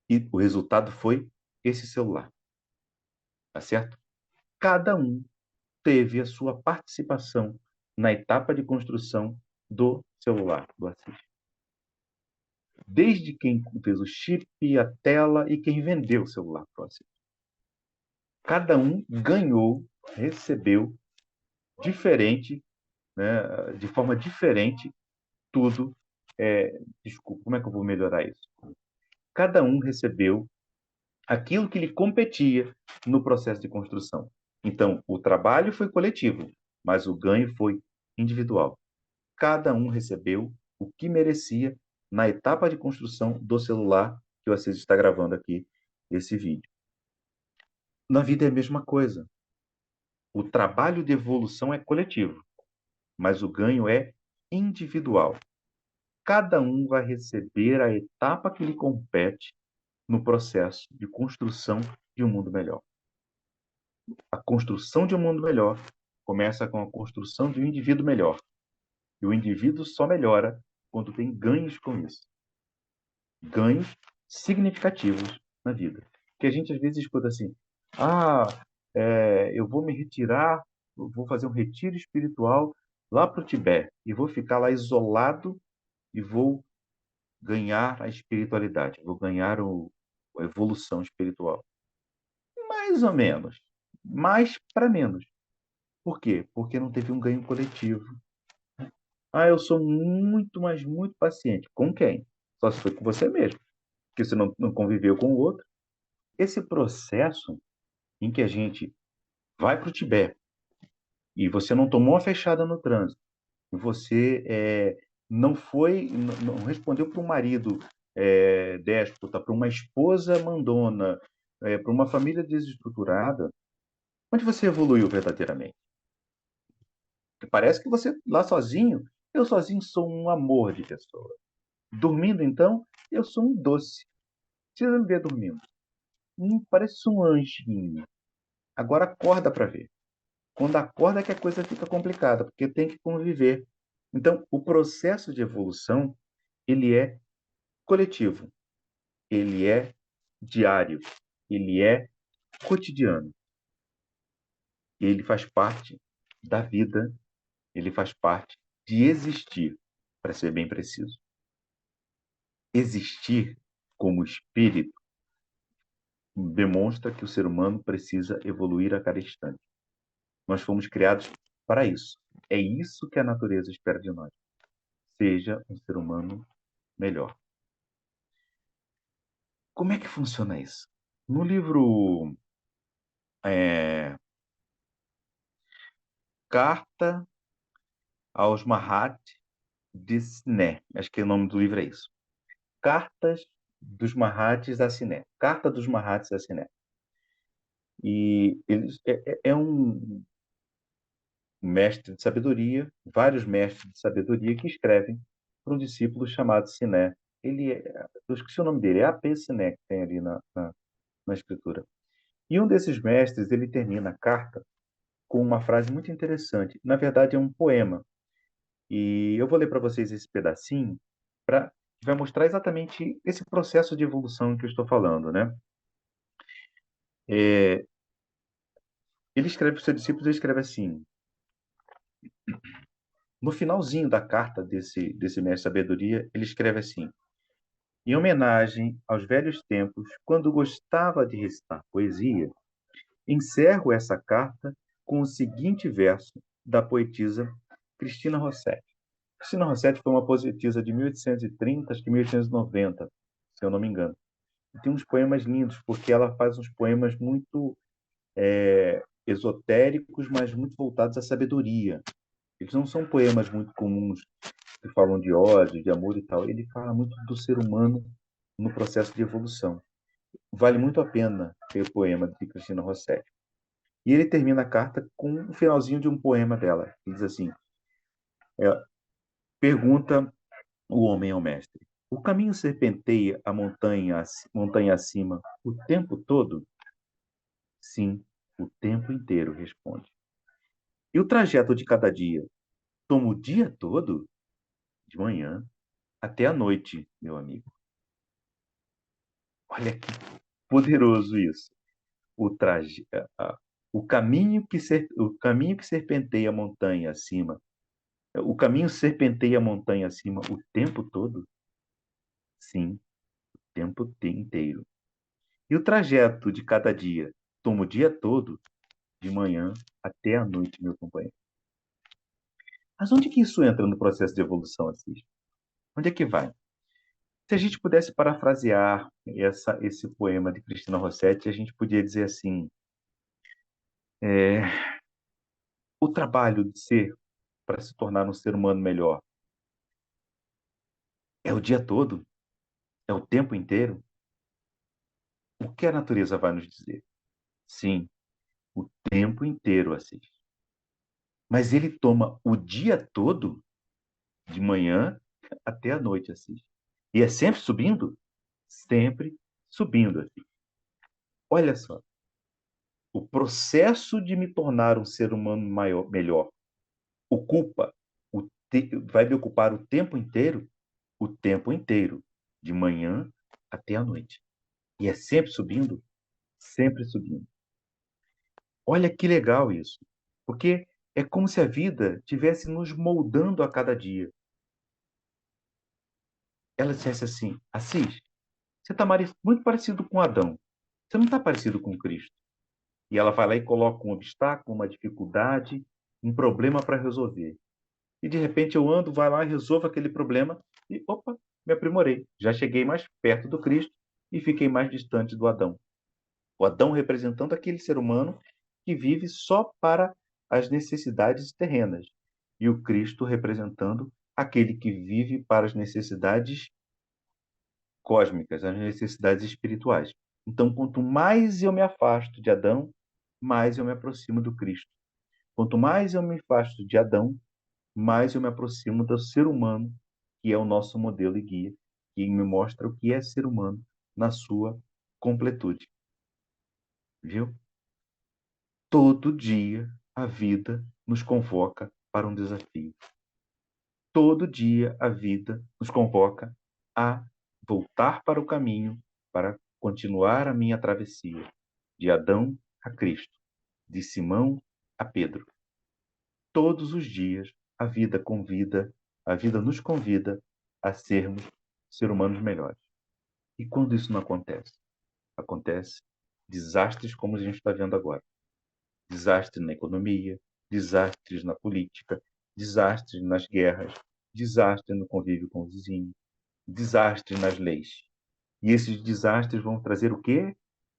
Speaker 1: E o resultado foi esse celular. Tá certo? Cada um teve a sua participação na etapa de construção do celular, do Assis. Desde quem fez o chip, a tela e quem vendeu o celular para o Assis. Cada um ganhou, recebeu diferente, né, de forma diferente, tudo. Desculpa, como é que eu vou melhorar isso? Cada um recebeu aquilo que lhe competia no processo de construção. Então, o trabalho foi coletivo, mas o ganho foi individual. Cada um recebeu o que merecia na etapa de construção do celular que você está gravando aqui esse vídeo. Na vida é a mesma coisa. O trabalho de evolução é coletivo, mas o ganho é individual. Cada um vai receber a etapa que lhe compete no processo de construção de um mundo melhor. A construção de um mundo melhor começa com a construção de um indivíduo melhor. E o indivíduo só melhora quando tem ganhos com isso. Ganhos significativos na vida. Que a gente às vezes escuta assim: ah, eu vou me retirar, eu vou fazer um retiro espiritual lá para o Tibete e vou ficar lá isolado e vou ganhar a espiritualidade, vou ganhar a evolução espiritual. Mais ou menos. Mais para menos. Por quê? Porque não teve um ganho coletivo. Ah, eu sou muito, mas muito paciente. Com quem? Só se foi com você mesmo, porque você não conviveu com o outro. Esse processo em que a gente vai para o Tibete e você não tomou a fechada no trânsito, e você não foi, não respondeu para um marido déspota, para uma esposa mandona, para uma família desestruturada, onde você evoluiu verdadeiramente? Porque parece que você lá sozinho, eu sozinho sou um amor de pessoa. Dormindo, então, eu sou um doce. Precisa me ver dormindo. Parece um anjinho. Agora acorda para ver. Quando acorda é que a coisa fica complicada, porque tem que conviver. Então, o processo de evolução, ele é coletivo, ele é diário, ele é cotidiano. Ele faz parte da vida, ele faz parte de existir, para ser bem preciso. Existir como espírito demonstra que o ser humano precisa evoluir a cada instante. Nós fomos criados para isso. É isso que a natureza espera de nós. Seja um ser humano melhor. Como é que funciona isso? No livro é, Carta aos Mahat de Siné, acho que o nome do livro é isso. Cartas dos Mahats a Siné. Carta dos Mahats a Siné. E eles, é um mestre de sabedoria, vários mestres de sabedoria que escrevem para um discípulo chamado Siné. Eu esqueci o nome dele, é A.P. Siné, que tem ali na escritura. E um desses mestres, ele termina a carta com uma frase muito interessante. Na verdade, é um poema. E eu vou ler para vocês esse pedacinho para vai mostrar exatamente esse processo de evolução que eu estou falando, né? É, ele escreve para o seu discípulo, ele escreve assim: no finalzinho da carta desse mestre de sabedoria, ele escreve assim: em homenagem aos velhos tempos, quando gostava de recitar poesia, encerro essa carta com o seguinte verso da poetisa Cristina Rossetti. Cristina Rossetti foi uma poetisa de 1830, acho que 1890, se eu não me engano. E tem uns poemas lindos, porque ela faz uns poemas muito esotéricos, mas muito voltados à sabedoria. Eles não são poemas muito comuns que falam de ódio, de amor e tal. Ele fala muito do ser humano no processo de evolução. Vale muito a pena ter o poema de Cristina Rossetti. E ele termina a carta com um finalzinho de um poema dela. Ele diz assim: é, pergunta o homem ao mestre: o caminho serpenteia a montanha acima o tempo todo? Sim, o tempo inteiro, responde. E o trajeto de cada dia toma o dia todo? De manhã até a noite, meu amigo. Olha que poderoso isso. O, traje, o, o caminho que serpenteia a montanha acima, o caminho serpenteia a montanha acima o tempo todo? Sim, o tempo inteiro. E o trajeto de cada dia toma o dia todo, de manhã até a noite, meu companheiro. Mas onde que isso entra no processo de evolução, Assis? Onde é que vai? Se a gente pudesse parafrasear esse poema de Cristina Rossetti, a gente podia dizer assim: é, o trabalho de ser para se tornar um ser humano melhor é o dia todo, é o tempo inteiro. O que a natureza vai nos dizer? Sim, o tempo inteiro, Assis. Mas ele toma o dia todo, de manhã até a noite, Assis. E é sempre subindo? Sempre subindo, Assis. Olha só, o processo de me tornar um ser humano maior, melhor ocupa vai me ocupar o tempo inteiro, de manhã até a noite. E é sempre subindo. Olha que legal isso, porque é como se a vida tivesse nos moldando a cada dia. Ela dissesse assim: Assis, você está muito parecido com Adão. Você não está parecido com Cristo. E ela vai lá e coloca um obstáculo, uma dificuldade, um problema para resolver. E de repente eu ando, vai lá, resolvo aquele problema e, opa, me aprimorei. Já cheguei mais perto do Cristo e fiquei mais distante do Adão. O Adão representando aquele ser humano que vive só para as necessidades terrenas. E o Cristo representando aquele que vive para as necessidades cósmicas, as necessidades espirituais. Então, quanto mais eu me afasto de Adão, mais eu me aproximo do Cristo. Quanto mais eu me afasto de Adão, mais eu me aproximo do ser humano, que é o nosso modelo e guia, que me mostra o que é ser humano na sua completude. Viu? Todo dia a vida nos convoca para um desafio. Todo dia a vida nos convoca a voltar para o caminho, para continuar a minha travessia, de Adão a Cristo, de Simão a Pedro. Todos os dias a vida nos convida a sermos seres humanos melhores. E quando isso não acontece? Acontece desastres como a gente está vendo agora. Desastre na economia, desastres na política, desastres nas guerras, desastre no convívio com o vizinho, desastre nas leis. E esses desastres vão trazer o quê?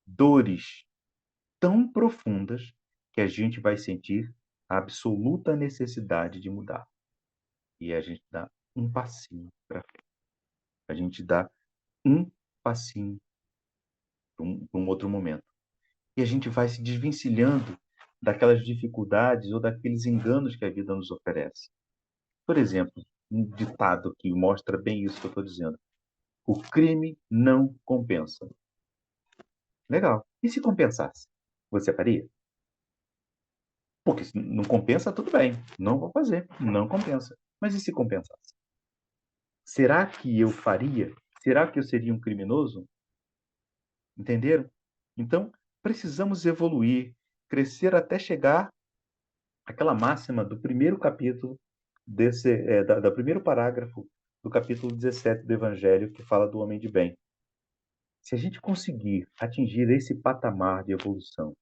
Speaker 1: Dores tão profundas que a gente vai sentir a absoluta necessidade de mudar. E a gente dá um passinho para frente. A gente dá um passinho para um outro momento. E a gente vai se desvencilhando daquelas dificuldades ou daqueles enganos que a vida nos oferece. Por exemplo, um ditado que mostra bem isso que eu estou dizendo. O crime não compensa. Legal. E se compensasse? Você faria? Porque se não compensa, tudo bem. Não vou fazer. Não compensa. Mas e se compensasse? Será que eu faria? Será que eu seria um criminoso? Entenderam? Então, precisamos evoluir, crescer até chegar àquela máxima do primeiro capítulo da primeiro parágrafo do capítulo 17 do Evangelho, que fala do homem de bem. Se a gente conseguir atingir esse patamar de evolução,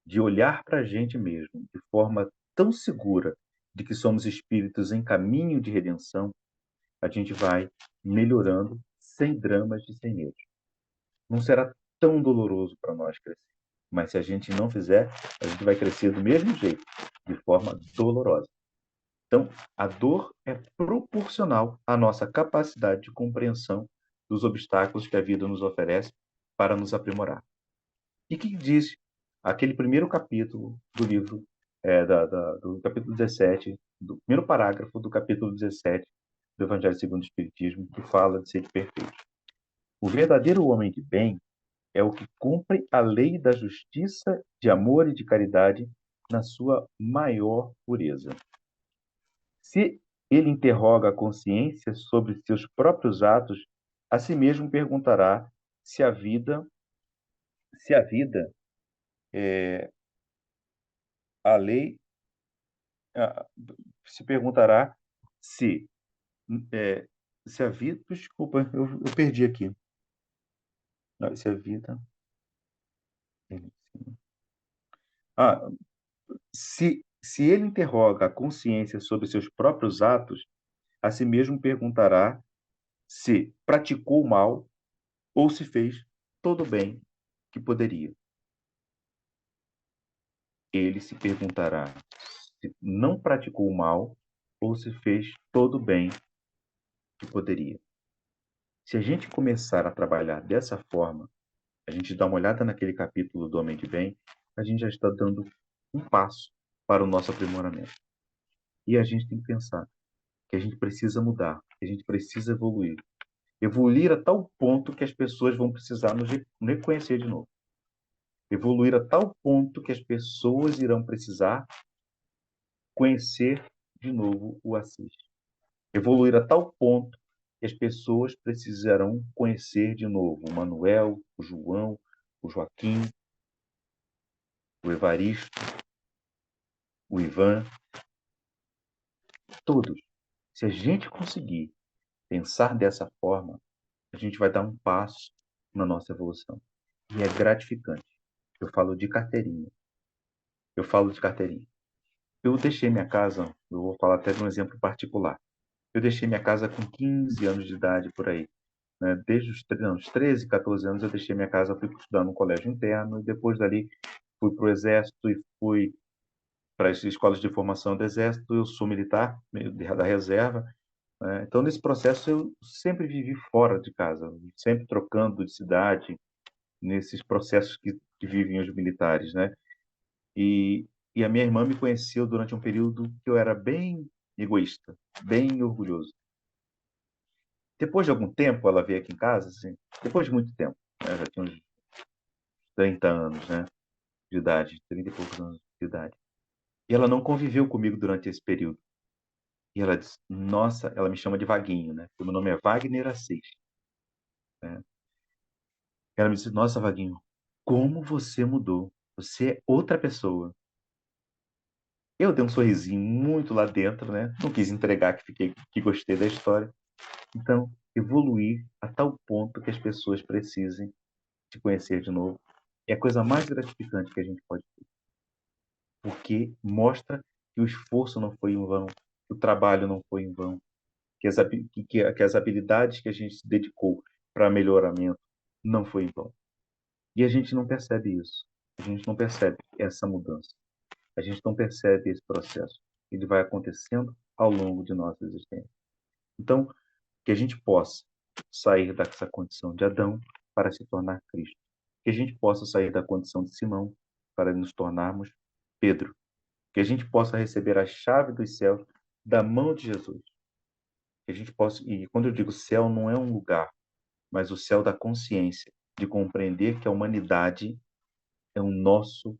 Speaker 1: de olhar para a gente mesmo de forma tão segura de que somos espíritos em caminho de redenção, a gente vai melhorando sem dramas e sem medo. Não será tão doloroso para nós crescer. Mas se a gente não fizer, a gente vai crescer do mesmo jeito, de forma dolorosa. Então, a dor é proporcional à nossa capacidade de compreensão dos obstáculos que a vida nos oferece para nos aprimorar. E o que diz aquele primeiro capítulo do livro, do capítulo 17, do primeiro parágrafo do capítulo 17 do Evangelho segundo o Espiritismo, que fala de ser perfeito? O verdadeiro homem de bem é o que cumpre a lei da justiça, de amor e de caridade na sua maior pureza. Se ele interroga a consciência sobre seus próprios atos, a si mesmo perguntará se a vida, a lei, ah, se perguntará se, é, se a vida, desculpa, eu perdi aqui. Se a vida, Ah, se ele interroga a consciência sobre seus próprios atos, a si mesmo perguntará se praticou o mal ou se fez todo o bem que poderia. Ele se perguntará se não praticou o mal ou se fez todo o bem que poderia. Se a gente começar a trabalhar dessa forma, a gente dá uma olhada naquele capítulo do Homem de Bem, a gente já está dando um passo para o nosso aprimoramento. E a gente tem que pensar que a gente precisa mudar, que a gente precisa evoluir. Evoluir a tal ponto que as pessoas vão precisar nos reconhecer de novo. Evoluir a tal ponto que as pessoas irão precisar conhecer de novo o Assis. Evoluir a tal ponto que as pessoas precisarão conhecer de novo o Manuel, o João, o Joaquim, o Evaristo, o Ivan, todos. Se a gente conseguir pensar dessa forma, a gente vai dar um passo na nossa evolução. E é gratificante. Eu falo de carteirinha. Eu falo de carteirinha. Eu deixei minha casa, eu vou falar até de um exemplo particular. Eu deixei minha casa com 15 anos de idade, por aí. Né? Desde os 13, 14 anos, eu deixei minha casa, fui estudar no colégio interno, e depois dali fui para o Exército e fui para as escolas de formação do Exército. Eu sou militar, da reserva. Né? Então, nesse processo, eu sempre vivi fora de casa, sempre trocando de cidade, nesses processos que vivem os militares, né? E a minha irmã me conheceu durante um período que eu era bem egoísta, bem orgulhoso. Depois de algum tempo, ela veio aqui em casa, assim, depois de muito tempo, né? Já tinha uns 30 anos, né, de idade, 30 e poucos anos de idade. E ela não conviveu comigo durante esse período. E ela disse, nossa, ela me chama de Vaguinho, né? Meu nome é Wagner Assis. Né? Ela me disse, nossa, Vaguinho, como você mudou? Você é outra pessoa. Eu dei um sorrisinho muito lá dentro, né? Não quis entregar que gostei da história. Então, evoluir a tal ponto que as pessoas precisem te conhecer de novo é a coisa mais gratificante que a gente pode ter. Porque mostra que o esforço não foi em vão, que o trabalho não foi em vão, que as habilidades que a gente se dedicou para melhoramento não foi em vão. E a gente não percebe isso. A gente não percebe essa mudança. A gente não percebe esse processo. Ele vai acontecendo ao longo de nossa existência. Então, que a gente possa sair dessa condição de Adão para se tornar Cristo. Que a gente possa sair da condição de Simão para nos tornarmos Pedro. Que a gente possa receber a chave dos céus da mão de Jesus. Que a gente possa, e quando eu digo céu, não é um lugar, mas o céu da consciência, de compreender que a humanidade é o nosso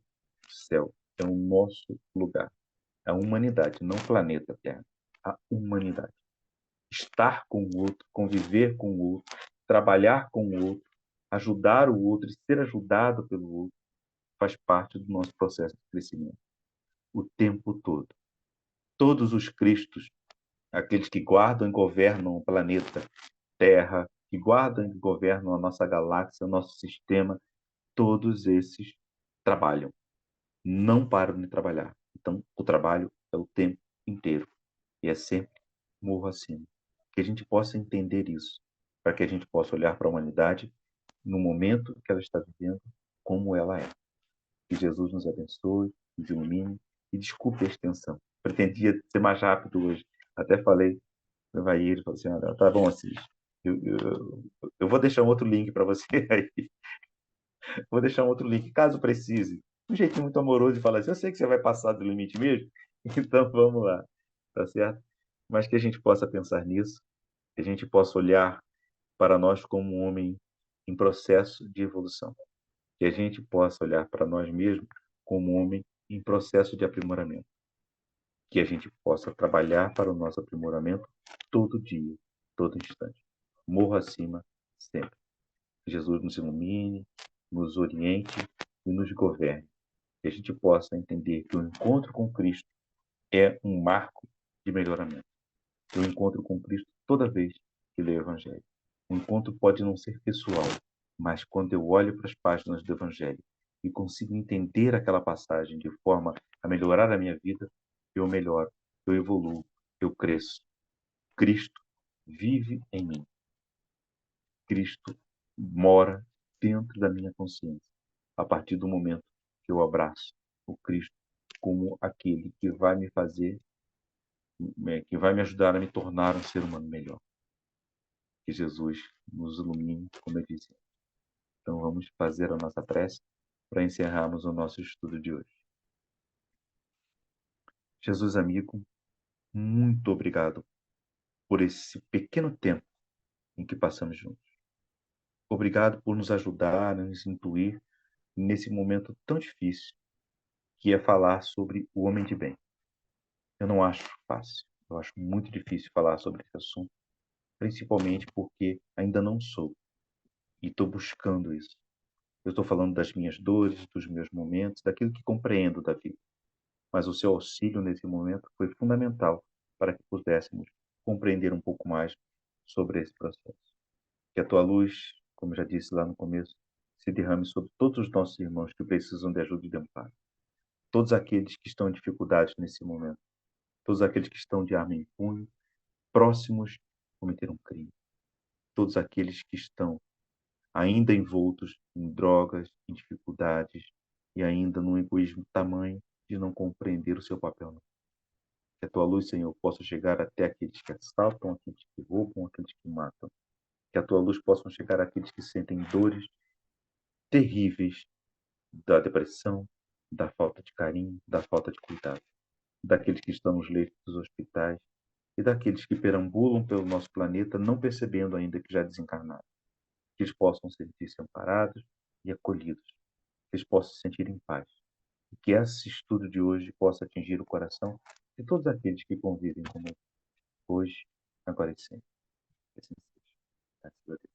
Speaker 1: céu, é o nosso lugar. A humanidade, não o planeta Terra. A humanidade. Estar com o outro, conviver com o outro, trabalhar com o outro, ajudar o outro e ser ajudado pelo outro, faz parte do nosso processo de crescimento. O tempo todo. Todos os Cristos, aqueles que guardam e governam o planeta Terra, que guardam e governam a nossa galáxia, o nosso sistema, todos esses trabalham. Não param de trabalhar. Então, o trabalho é o tempo inteiro. E é sempre morro acima. Que a gente possa entender isso, para que a gente possa olhar para a humanidade no momento que ela está vivendo, como ela é. Que Jesus nos abençoe, nos ilumine e desculpe a extensão. Pretendia ser mais rápido hoje. Até falei, vai ir, falei assim, olha, tá bom, Assis. Eu vou deixar um outro link para você aí. Vou deixar um outro link, caso precise. Um jeitinho muito amoroso de falar assim, eu sei que você vai passar do limite mesmo, então vamos lá, tá certo? Mas que a gente possa pensar nisso, que a gente possa olhar para nós como um homem em processo de evolução. Que a gente possa olhar para nós mesmos como um homem em processo de aprimoramento. Que a gente possa trabalhar para o nosso aprimoramento todo dia, todo instante. Morro acima sempre. Que Jesus nos ilumine, nos oriente e nos governe. Que a gente possa entender que o encontro com Cristo é um marco de melhoramento. Eu encontro com Cristo toda vez que leio o Evangelho. O encontro pode não ser pessoal, mas quando eu olho para as páginas do Evangelho e consigo entender aquela passagem de forma a melhorar a minha vida, eu melhoro, eu evoluo, eu cresço. Cristo vive em mim. Cristo mora dentro da minha consciência. A partir do momento que eu abraço o Cristo como aquele que vai me fazer, que vai me ajudar a me tornar um ser humano melhor. Que Jesus nos ilumine, como eu disse. Então vamos fazer a nossa prece para encerrarmos o nosso estudo de hoje. Jesus amigo, muito obrigado por esse pequeno tempo em que passamos juntos. Obrigado por nos ajudar, nos intuir nesse momento tão difícil que é falar sobre o homem de bem. Eu não acho fácil, eu acho muito difícil falar sobre esse assunto, principalmente porque ainda não sou e estou buscando isso. Eu estou falando das minhas dores, dos meus momentos, daquilo que compreendo da vida. Mas o seu auxílio nesse momento foi fundamental para que pudéssemos compreender um pouco mais sobre esse processo. Que a tua luz, como já disse lá no começo, se derrame sobre todos os nossos irmãos que precisam de ajuda e de amparo. Todos aqueles que estão em dificuldades nesse momento. Todos aqueles que estão de arma em punho, próximos de cometer um crime. Todos aqueles que estão ainda envoltos em drogas, em dificuldades e ainda num egoísmo tamanho de não compreender o seu papel. Que a tua luz, Senhor, possa chegar até aqueles que assaltam, aqueles que roubam, aqueles que matam. Que a tua luz possa chegar àqueles que sentem dores terríveis da depressão, da falta de carinho, da falta de cuidado. Daqueles que estão nos leitos dos hospitais e daqueles que perambulam pelo nosso planeta não percebendo ainda que já desencarnaram. Que eles possam sentir-se amparados e acolhidos. Que eles possam se sentir em paz. E que esse estudo de hoje possa atingir o coração de todos aqueles que convivem conosco hoje, agora e sempre. Que assim seja. Graças a Deus.